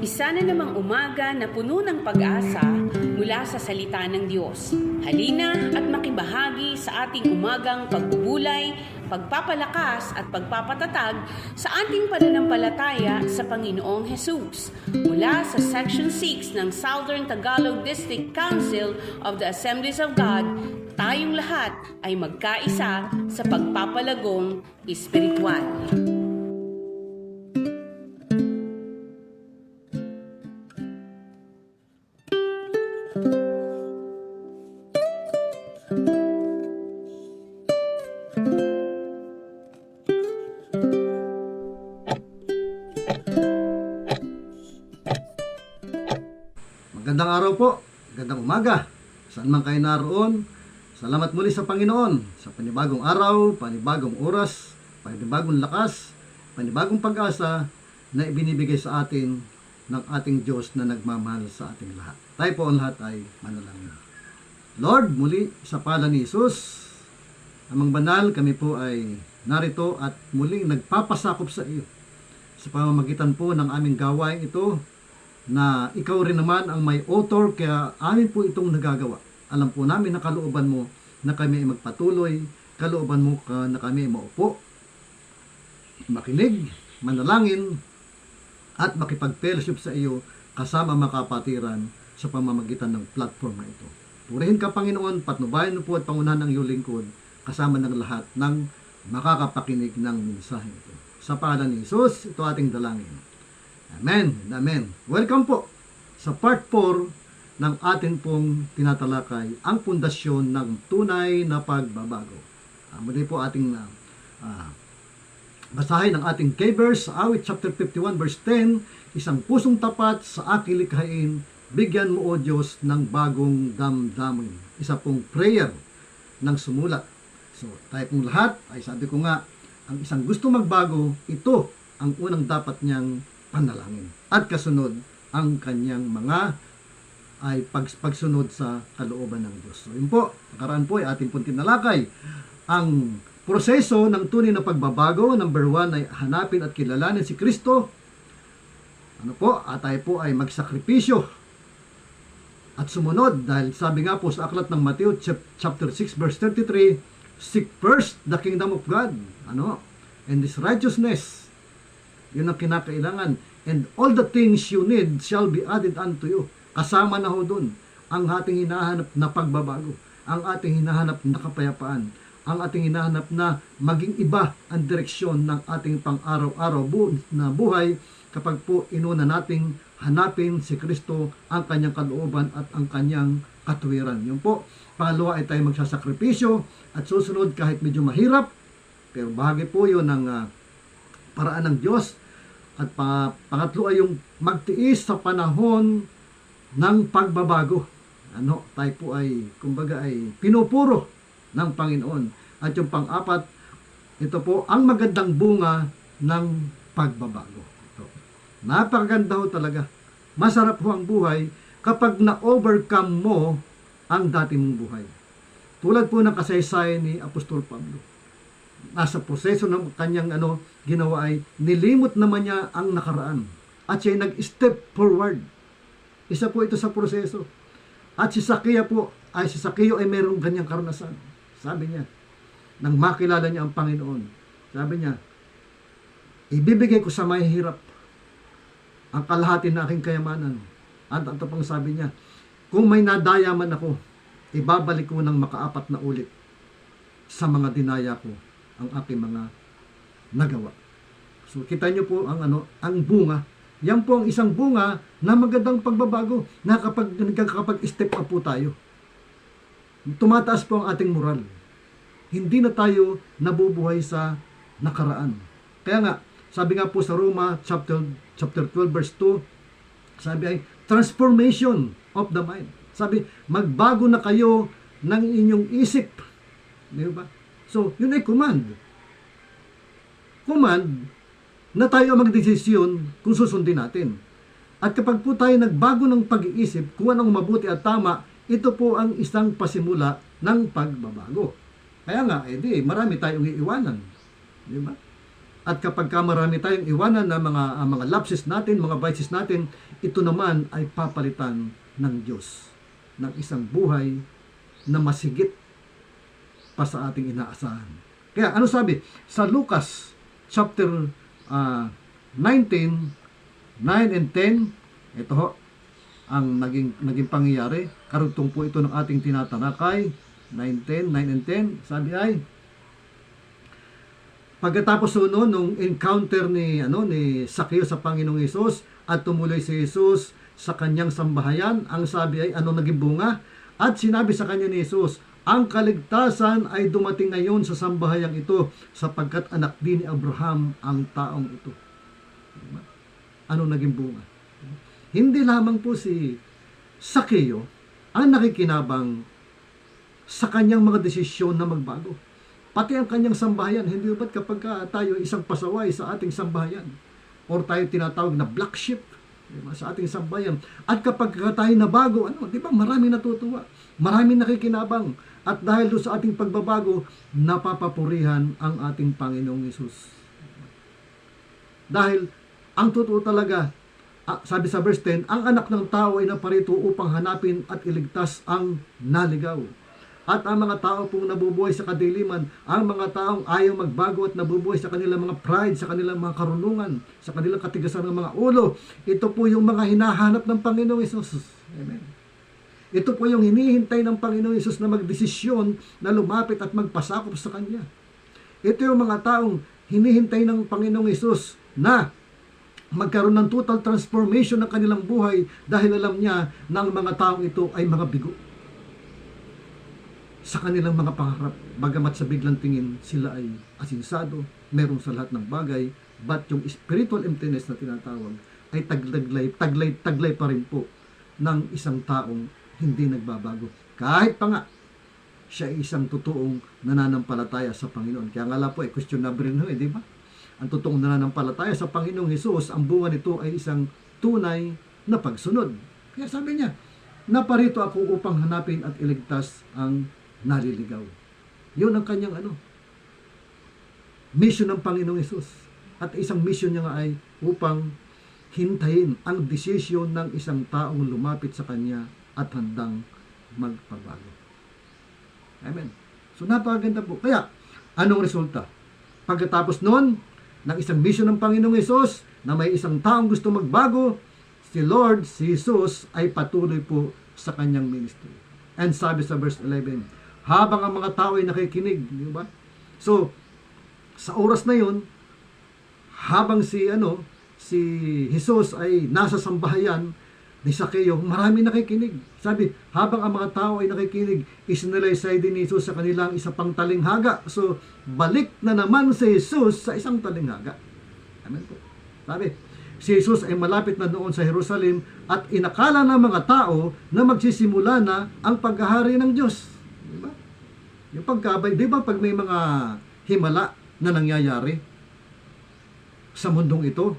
Isa na namang umaga na puno ng pag-asa mula sa salita ng Diyos. Halina at makibahagi sa ating umagang pagbubulay, pagpapalakas at pagpapatatag sa ating pananampalataya sa Panginoong Hesus. Mula sa Section 6 ng Southern Tagalog District Council of the Assemblies of God, tayong lahat ay magkaisa sa pagpapalagong espiritual. Magandang araw po, magandang umaga. Saan man kayo naroon, salamat muli sa Panginoon sa panibagong araw, panibagong oras, panibagong lakas, panibagong pag-asa na ibinibigay sa atin ng ating Diyos na nagmamahal sa ating lahat. Tayo po ang lahat ay manalangin. Lord, muli sa pala ni Jesus, Amang Banal, kami po ay narito at muling nagpapasakop sa iyo sa pamamagitan po ng aming gawain ito na ikaw rin naman ang may author, kaya amin po itong nagagawa. Alam po namin na kalooban mo na kami ay magpatuloy, kalooban mo na kami ay maupo, makinig, manalangin, at makipag-fellowship sa iyo kasama makapatiran sa pamamagitan ng platform na ito. Purihin ka, Panginoon, patnubayan mo po at pangunahan ng iyong lingkod kasama ng lahat ng makakapakinig ng mensahe ito. Sa pangalan ni Jesus, ito ating dalangin. Amen. Amen. Welcome po sa part 4 ng atin pong tinatalakay, ang pundasyon ng tunay na pagbabago. Muli po ating basahin ang ating key-verse, awit chapter 51 verse 10, isang pusong tapat sa aking likhain, bigyan mo o Diyos ng bagong damdamin. Isa pong prayer ng sumulat. So tayo pong lahat, ay sabi ko nga, ang isang gusto magbago, ito ang unang dapat niyang panalangin. At kasunod, ang kanyang mga ay pagsunod sa kalooban ng Diyos. So yun po, nakaraan po ay ating pong tinalakay. Ang proseso ng tunay na pagbabago, number 1 ay hanapin at kilalanin si Kristo. Ano po, at tayo po ay magsakripisyo at sumunod, dahil sabi nga po sa aklat ng Matthew chapter 6 verse 33, seek first the kingdom of God, and His righteousness. Yun ang kinakailangan. And all the things you need shall be added unto you. Kasama na ho dun ang ating hinahanap na pagbabago, ang ating hinahanap na kapayapaan, ang ating hinahanap na maging iba ang direksyon ng ating pang-araw-araw na buhay kapag po inuna nating hanapin si Kristo, ang kanyang kalooban at ang kanyang katuwiran. Yun po. Pangalawa ay tayo magsasakripisyo at susunod kahit medyo mahirap, pero bahagi po yun ng paraan ng Diyos. At pangatlo ay yung magtiis sa panahon ng pagbabago. Tayo po ay, kumbaga ay pinupuro ng Panginoon. At yung pang-apat, ito po ang magandang bunga ng pagbabago. Ito. Napakaganda ho talaga. Masarap ho ang buhay kapag na-overcome mo ang dati mong buhay. Tulad po ng kasaysayan ni Apostol Pablo. Nasa proseso ng kanyang ginawa ay nilimot naman niya ang nakaraan at siya nag-step forward. Isa po ito sa proseso. At si Sakeo ay mayroong ganyang karanasan. Sabi niya, nang makilala niya ang Panginoon, sabi niya, ibibigay ko sa mahihirap ang kalahati ng aking kayamanan. At ito pang sabi niya, kung may nadayaman ako, ibabalik ko ng makaapat na ulit sa mga dinaya ko ang aking mga nagawa. So kita niyo po ang bunga. Yan po ang isang bunga na magandang pagbabago na kapag step up po tayo. Tumataas po ang ating moral. Hindi na tayo nabubuhay sa nakaraan. Kaya nga, sabi nga po sa Roma chapter 12 verse 2, sabi ay transformation of the mind. Sabi, magbago na kayo ng inyong isip. Di ba? So, yun ay command. Command na tayo magdesisyon kung susundin natin. At kapag po tayo nagbago ng pag-iisip kung anong mabuti at tama, ito po ang isang pasimula ng pagbabago. Kaya nga, marami tayong iiwanan. Di ba? At kapag ka marami tayong iwanan na mga lapses natin, mga vices natin, ito naman ay papalitan ng Diyos ng isang buhay na masigit pa sa ating inaasahan. Kaya ano sabi? Sa Lucas chapter 19, 9 and 10, ito ho, ang naging pangyayari. Karugtong po ito ng ating tinatalakay. 9 and 10, sabi ay, pagkatapos nung encounter ni Sakeo sa Panginoong Hesus at tumuloy si Hesus sa kanyang sambahayan, ang sabi ay ano naging bunga? At sinabi sa kanya ni Hesus, ang kaligtasan ay dumating ngayon sa sambahayang ito sapagkat anak din ni Abraham ang taong ito. Ano naging bunga? Hindi lamang po si Sakeo ang nakikinabang sa kanyang mga desisyon na magbago. Pati ang kanyang sambahayan, hindi ba't kapag tayo isang pasaway sa ating sambahayan or tayo tinatawag na black sheep, diba, sa ating sambahayan, at kapag tayo nabago, di ba, maraming natutuwa, maraming nakikinabang, at dahil doon sa ating pagbabago, napapapurihan ang ating Panginoong Hesus. Dahil ang totoo talaga, sabi sa verse 10, ang anak ng tao ay naparito upang hanapin at iligtas ang naligaw. At ang mga tao pong nabubuhay sa kadiliman, ang mga taong ayaw magbago at nabubuhay sa kanilang mga pride, sa kanilang mga karunungan, sa kanilang katigasan ng mga ulo, ito po yung mga hinahanap ng Panginoong Hesus. Amen. Ito po yung hinihintay ng Panginoong Hesus na magdesisyon na lumapit at magpasakop sa Kanya. Ito yung mga taong hinihintay ng Panginoong Hesus na magkaroon ng total transformation ng kanilang buhay dahil alam niya na ang mga taong ito ay mga bigo sa kanilang mga pangarap. Bagamat sa biglang tingin sila ay asinsado, meron sa lahat ng bagay, but yung spiritual emptiness na tinatawag ay taglay pa rin po ng isang taong hindi nagbabago. Kahit pa nga siya ay isang totoong nananampalataya sa Panginoon. Kaya nga po, questionable rin di ba? Ang totoong nananampalataya sa Panginoong Hesus, ang bunga nito ay isang tunay na pagsunod. Kaya sabi niya, naparito ako upang hanapin at iligtas ang naliligaw. Yun ang kanyang mission ng Panginoong Hesus. At isang mission niya nga ay upang hintayin ang desisyon ng isang taong lumapit sa Kanya at handang magpabago. Amen. So napakaganda po. Kaya, anong resulta? Pagkatapos noon, ng isang mission ng Panginoong Hesus, na may isang taong gusto magbago, si Lord, si Hesus, ay patuloy po sa kanyang ministry. And sabi sa verse 11, habang ang mga tao ay nakikinig, di ba? So, sa oras na yun, habang si Hesus ay nasa sambahayan ni Sakeo, marami nakikinig. Sabi, habang ang mga tao ay nakikinig, isinalaysay din ni Hesus sa kanilang isa pang talinghaga. So, balik na naman si Hesus sa isang talinghaga. Amen po. Sabi, si Hesus ay malapit na doon sa Jerusalem at inakala ng mga tao na magsisimula na ang paghahari ng Diyos. Diba? Yung pagkabay, di ba pag may mga himala na nangyayari sa mundong ito,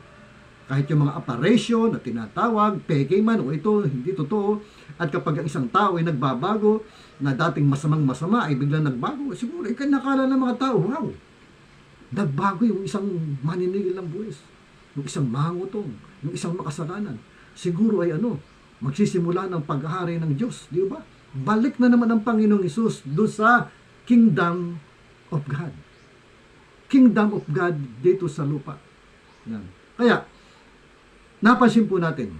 kahit yung mga apparition na tinatawag, peke man o ito, hindi totoo, at kapag ang isang tao ay nagbabago, na dating masamang-masama ay biglang nagbago, siguro, nakala ng mga tao, wow, nagbago yung isang maninigil ng buwis, yung isang mangutong, yung isang makasalanan. Siguro ay magsisimula ng paghahari ng Diyos, di ba? Balik na naman ang Panginoong Hesus doon sa Kingdom of God. Kingdom of God dito sa lupa. Yan. Kaya, napansin po natin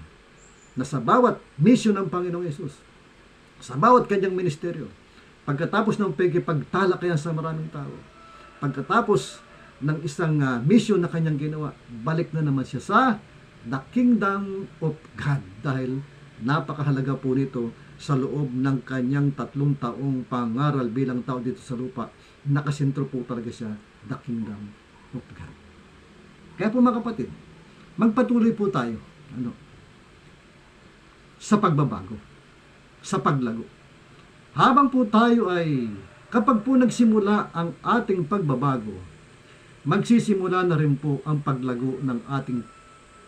na sa bawat mission ng Panginoong Hesus, sa bawat kanyang ministeryo, pagkatapos ng pagtalakayan sa maraming tao, pagkatapos ng isang mission na kanyang ginawa, balik na naman siya sa the Kingdom of God dahil napakahalaga po nito sa loob ng kanyang 3 taong pangaral bilang tao dito sa lupa. Nakasentro po talaga siya the Kingdom of God. Kaya po mga kapatid, magpatuloy po tayo sa pagbabago, sa paglago. Habang po tayo ay, kapag po nagsimula ang ating pagbabago, magsisimula na rin po ang paglago ng ating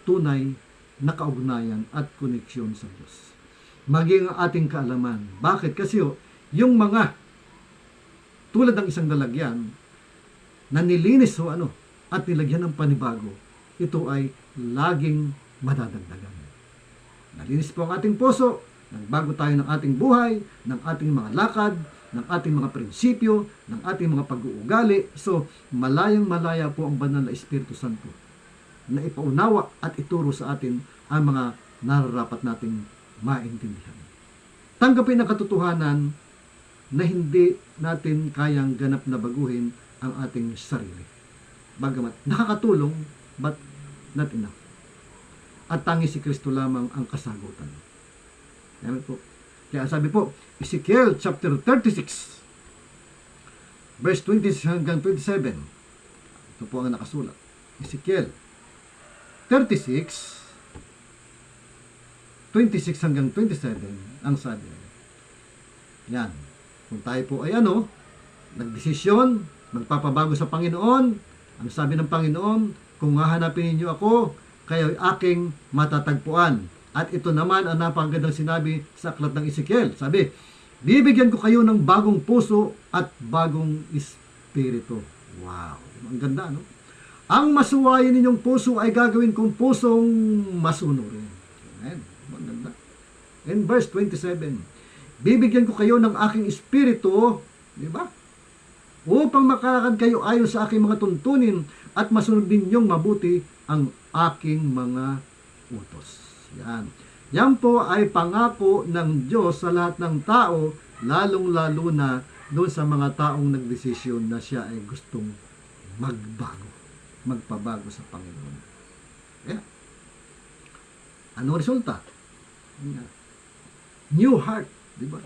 tunay na kaugnayan at koneksyon sa Diyos. Maging ang ating kaalaman. Bakit? Kasi yung mga tulad ng isang lalagyan na nilinis at nilagyan ng panibago, ito ay laging madadagdagan. Nalinis po ang ating puso, nagbago tayo ng ating buhay, ng ating mga lakad, ng ating mga prinsipyo, ng ating mga pag-uugali. So, malayang-malaya po ang banal na Espiritu Santo na ipaunawa at ituro sa atin ang mga nararapat nating maintindihan. Tanggapin ang katotohanan na hindi natin kayang ganap na baguhin ang ating sarili. Bagamat nakakatulong, but not enough. At tangi si Kristo lamang ang kasagutan. Yan po. Kaya sabi po, Ezekiel chapter 36, verse 26 hanggang 27. Ito po ang nakasulat. Ezekiel 36, 26 hanggang 27, ang sabi. Yan. Kung tayo po ay nagdesisyon, magpapabago sa Panginoon, ang sabi ng Panginoon, kung hahanapin ninyo ako, kayo aking matatagpuan. At ito naman ang napakagandang sinabi sa aklat ng Ezekiel. Sabi, bibigyan ko kayo ng bagong puso at bagong espiritu. Wow! Ang ganda, no? Ang masuwayin ninyong puso ay gagawin kong pusong masunurin. Amen. Ang ganda. In verse 27, bibigyan ko kayo ng aking espiritu, di ba? Upang makalakad kayo ayon sa aking mga tuntunin at masunod ninyong mabuti ang aking mga utos. Yan. Yan po ay pangako ng Diyos sa lahat ng tao, lalong-lalo na doon sa mga taong nagdesisyon na siya ay gustong magpabago sa Panginoon. Yeah. Anong resulta? New heart, di ba?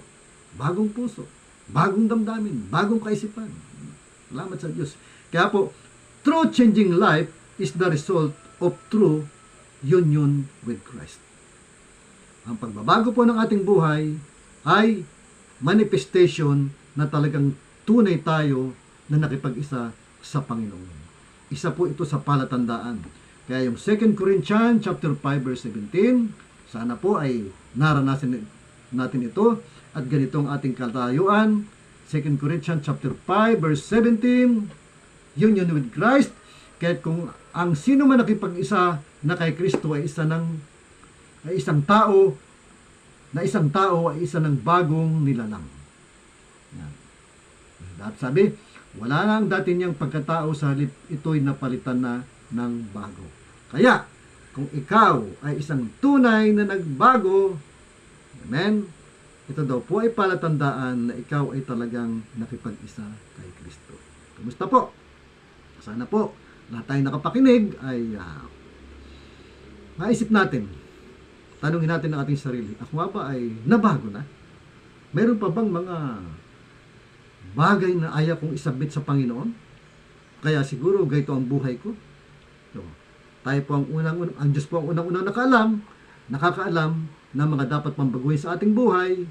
Bagong puso, bagong damdamin, bagong kaisipan. Salamat sa Diyos. Kaya po, true changing life is the result of true union with Christ. Ang pagbabago po ng ating buhay ay manifestation na talagang tunay tayo na nakipag-isa sa Panginoon. Isa po ito sa palatandaan. Kaya yung 2 Corinthians chapter 5 verse 17, sana po ay naranasan natin ito at ganito ang ating katayuan. 2 Corinthians chapter 5 verse 17, union with Christ. Kaya kung ang sino man nakipag-isa na kay Kristo ay isang tao ay isa ng bagong nilalang. Yan. At sabi, wala na ang dati niyang pagkatao sa halip ito'y napalitan na ng bago. Kaya, kung ikaw ay isang tunay na nagbago, amen, ito daw po ay palatandaan na ikaw ay talagang nakipag-isa kay Kristo. Kumusta po? Sana po, lahat tayo nakapakinig ay maisip natin, tanungin natin ang ating sarili, ako nga ba ay nabago na? Meron pa bang mga bagay na ayaw kong isabit sa Panginoon? Kaya siguro ganito ang buhay ko. So, tayo po ang Diyos po ang unang-unang nakakaalam ng mga dapat pambaguhin sa ating buhay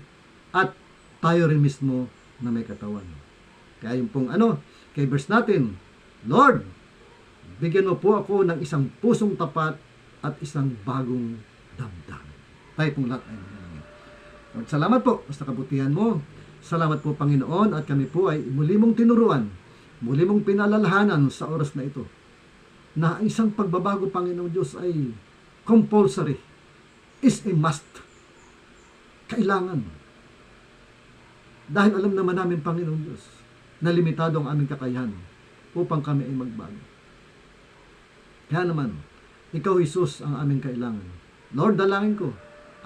at tayo rin mismo na may katawan. Kaya yung pong kay verse natin, Lord, bigyan mo po ako ng isang pusong tapat at isang bagong damdamin. Tayo pong lahat ay manalangin. Lord, salamat po sa kabutihan mo. Salamat po Panginoon at kami po ay muli mong tinuruan, muli mong pinalalahanan sa oras na ito na ang isang pagbabago Panginoong Diyos ay compulsory, is a must. Kailangan. Dahil alam naman namin Panginoong Diyos na limitado ang aming kakayahan upang kami ay magbago. Kaya naman, ikaw Jesus ang aming kailangan. Lord, dalangin ko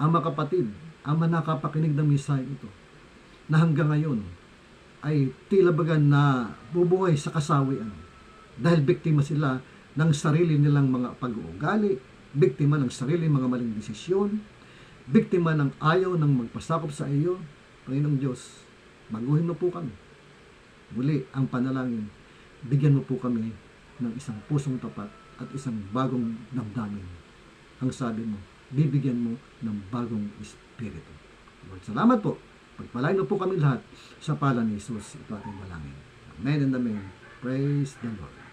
ang mga kapatid, ang mga nakapakinig ng mensahe ito, na hanggang ngayon ay tila bagan na bubuhay sa kasawian dahil biktima sila ng sarili nilang mga pag-uugali, biktima ng sarili mga maling desisyon, biktima ng ayaw ng magpasakop sa iyo. Panginoong Diyos, baguhin mo po kami. Muli ang panalangin, bigyan mo po kami ng isang pusong tapat at isang bagong damdamin. Ang sabi mo, bibigyan mo ng bagong espiritu. Lord, salamat po. Pagpalain mo po kami lahat sa pala ni Jesus. Ito ating malangin. Amen and amen. Praise the Lord.